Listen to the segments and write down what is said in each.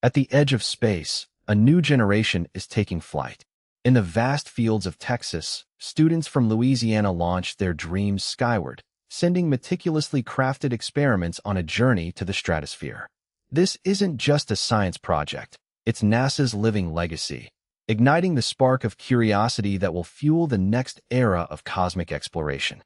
At the edge of space, a new generation is taking flight. In the vast fields of Texas, students from Louisiana launched their dreams skyward, sending meticulously crafted experiments on a journey to the stratosphere. This isn't just a science project, it's NASA's living legacy, igniting the spark of curiosity that will fuel the next era of cosmic exploration.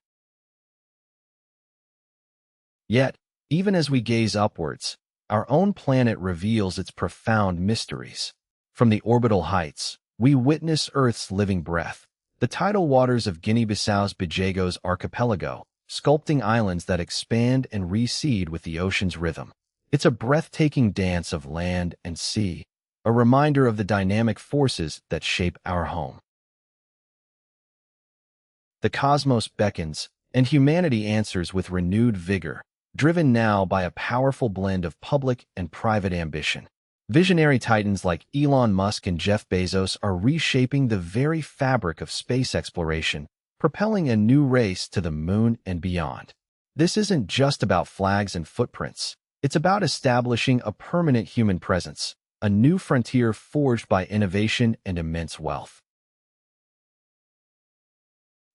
Yet, even as we gaze upwards, our own planet reveals its profound mysteries. From the orbital heights, we witness Earth's living breath, the tidal waters of Guinea-Bissau's Bajagos archipelago, sculpting islands that expand and recede with the ocean's rhythm. It's a breathtaking dance of land and sea, a reminder of the dynamic forces that shape our home. The cosmos beckons, and humanity answers with renewed vigor, driven now by a powerful blend of public and private ambition. Visionary titans like Elon Musk and Jeff Bezos are reshaping the very fabric of space exploration, propelling a new race to the moon and beyond. This isn't just about flags and footprints. It's about establishing a permanent human presence, a new frontier forged by innovation and immense wealth.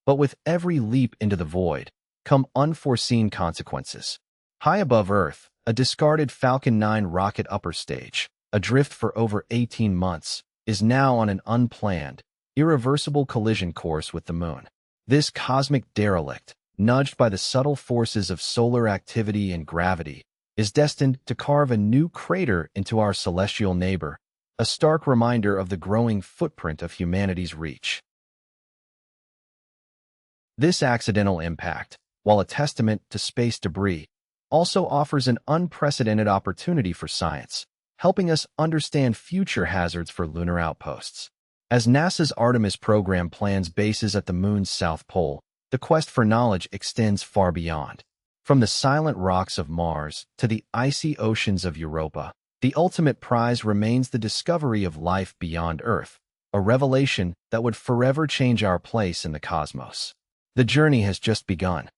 But with every leap into the void come unforeseen consequences. High above Earth, a discarded Falcon 9 rocket upper stage, adrift for over 18 months, is now on an unplanned, irreversible collision course with the moon. This cosmic derelict, nudged by the subtle forces of solar activity and gravity, is destined to carve a new crater into our celestial neighbor, a stark reminder of the growing footprint of humanity's reach. This accidental impact, while a testament to space debris, also offers an unprecedented opportunity for science, helping us understand future hazards for lunar outposts. As NASA's Artemis program plans bases at the moon's south pole, the quest for knowledge extends far beyond. From the silent rocks of Mars to the icy oceans of Europa, the ultimate prize remains the discovery of life beyond Earth, a revelation that would forever change our place in the cosmos. The journey has just begun.